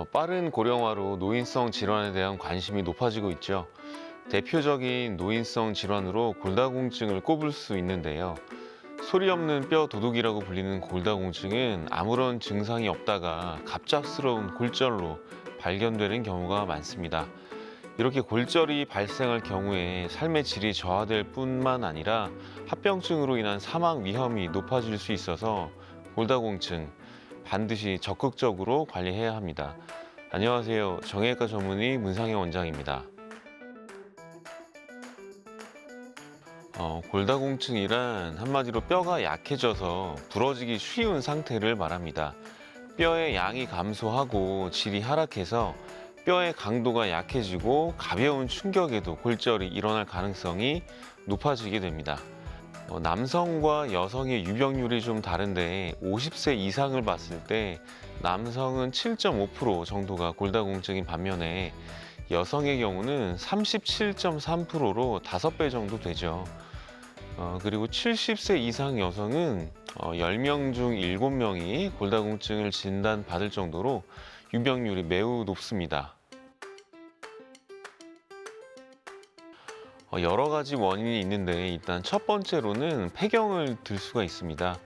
빠른 고령화로 노인성 질환에 대한 관심이 높아지고 있죠. 대표적인 노인성 질환으로 골다공증을 꼽을 수 있는데요. 소리 없는 뼈 도둑이라고 불리는 골다공증은 아무런 증상이 없다가 갑작스러운 골절로 발견되는 경우가 많습니다. 이렇게 골절이 발생할 경우에 삶의 질이 저하될 뿐만 아니라 합병증으로 인한 사망 위험이 높아질 수 있어서 골다공증 반드시 적극적으로 관리해야 합니다. 안녕하세요. 정형외과 전문의 문상현 원장입니다. 골다공증이란 한마디로 뼈가 약해져서 부러지기 쉬운 상태를 말합니다. 뼈의 양이 감소하고 질이 하락해서 뼈의 강도가 약해지고 가벼운 충격에도 골절이 일어날 가능성이 높아지게 됩니다. 남성과 여성의 유병률이 좀 다른데 50세 이상을 봤을 때 남성은 7.5% 정도가 골다공증인 반면에 여성의 경우는 37.3%로 5배 정도 되죠. 그리고 70세 이상 여성은 10명 중 7명이 골다공증을 진단받을 정도로 유병률이 매우 높습니다. 여러 가지 원인이 있는데 일단 첫 번째로는 폐경을 들 수가 있습니다.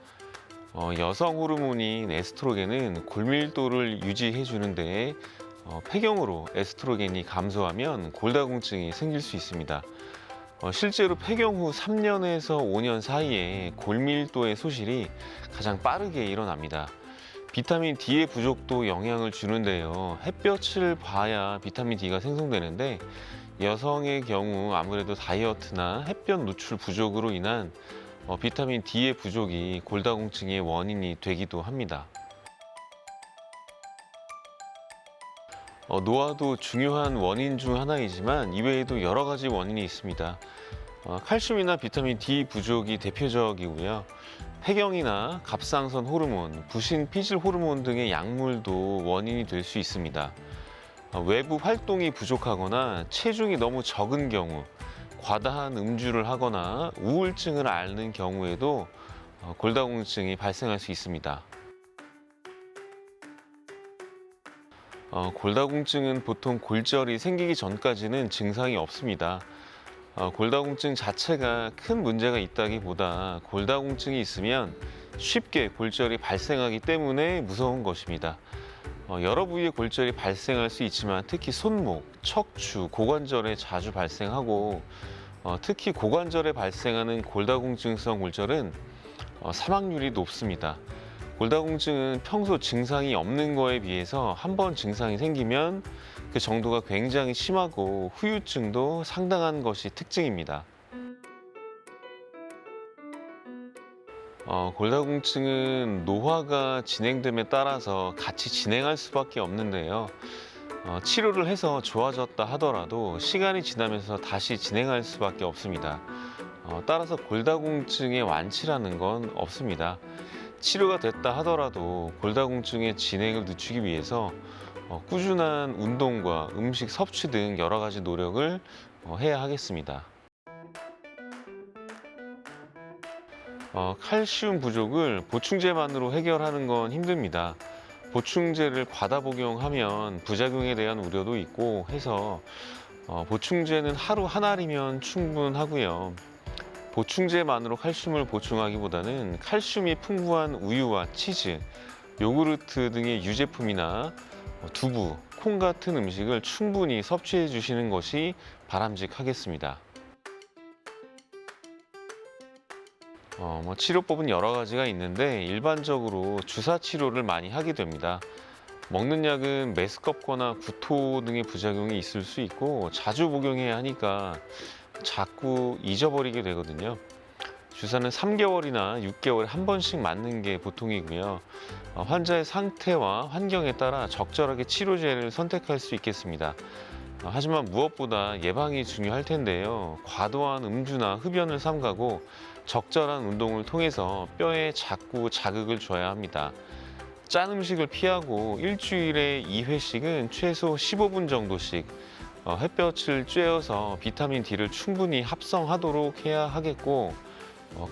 여성 호르몬인 에스트로겐은 골밀도를 유지해 주는데 폐경으로 에스트로겐이 감소하면 골다공증이 생길 수 있습니다. 실제로 폐경 후 3년에서 5년 사이에 골밀도의 소실이 가장 빠르게 일어납니다. 비타민 D의 부족도 영향을 주는데요. 햇볕을 봐야 비타민 D가 생성되는데 여성의 경우 아무래도 다이어트나 햇볕 노출 부족으로 인한 비타민 D의 부족이 골다공증의 원인이 되기도 합니다. 노화도 중요한 원인 중 하나이지만 이외에도 여러 가지 원인이 있습니다. 칼슘이나 비타민 D 부족이 대표적이고요. 폐경이나 갑상선 호르몬, 부신 피질 호르몬 등의 약물도 원인이 될 수 있습니다. 외부 활동이 부족하거나 체중이 너무 적은 경우, 과다한 음주를 하거나 우울증을 앓는 경우에도 골다공증이 발생할 수 있습니다. 골다공증은 보통 골절이 생기기 전까지는 증상이 없습니다. 골다공증 자체가 큰 문제가 있다기보다 골다공증이 있으면 쉽게 골절이 발생하기 때문에 무서운 것입니다. 여러 부위의 골절이 발생할 수 있지만 특히 손목, 척추, 고관절에 자주 발생하고 특히 고관절에 발생하는 골다공증성 골절은 사망률이 높습니다. 골다공증은 평소 증상이 없는 거에 비해서 한 번 증상이 생기면 그 정도가 굉장히 심하고 후유증도 상당한 것이 특징입니다. 골다공증은 노화가 진행됨에 따라서 같이 진행할 수밖에 없는데요. 치료를 해서 좋아졌다 하더라도 시간이 지나면서 다시 진행할 수밖에 없습니다. 따라서 골다공증의 완치라는 건 없습니다. 치료가 됐다 하더라도 골다공증의 진행을 늦추기 위해서 꾸준한 운동과 음식 섭취 등 여러 가지 노력을 해야 하겠습니다. 칼슘 부족을 보충제만으로 해결하는 건 힘듭니다. 보충제를 과다 복용하면 부작용에 대한 우려도 있고 해서 보충제는 하루 한 알이면 충분하고요. 보충제만으로 칼슘을 보충하기보다는 칼슘이 풍부한 우유와 치즈, 요구르트 등의 유제품이나 두부, 콩 같은 음식을 충분히 섭취해 주시는 것이 바람직하겠습니다. 치료법은 여러 가지가 있는데 일반적으로 주사 치료를 많이 하게 됩니다. 먹는 약은 메스껍거나 구토 등의 부작용이 있을 수 있고 자주 복용해야 하니까 자꾸 잊어버리게 되거든요. 주사는 3개월이나 6개월에 한 번씩 맞는 게 보통이고요. 환자의 상태와 환경에 따라 적절하게 치료제를 선택할 수 있겠습니다. 하지만 무엇보다 예방이 중요할 텐데요. 과도한 음주나 흡연을 삼가고 적절한 운동을 통해서 뼈에 자꾸 자극을 줘야 합니다. 짠 음식을 피하고 일주일에 2회씩은 최소 15분 정도씩 햇볕을 쬐어서 비타민 D를 충분히 합성하도록 해야 하겠고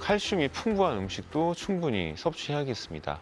칼슘이 풍부한 음식도 충분히 섭취해야겠습니다.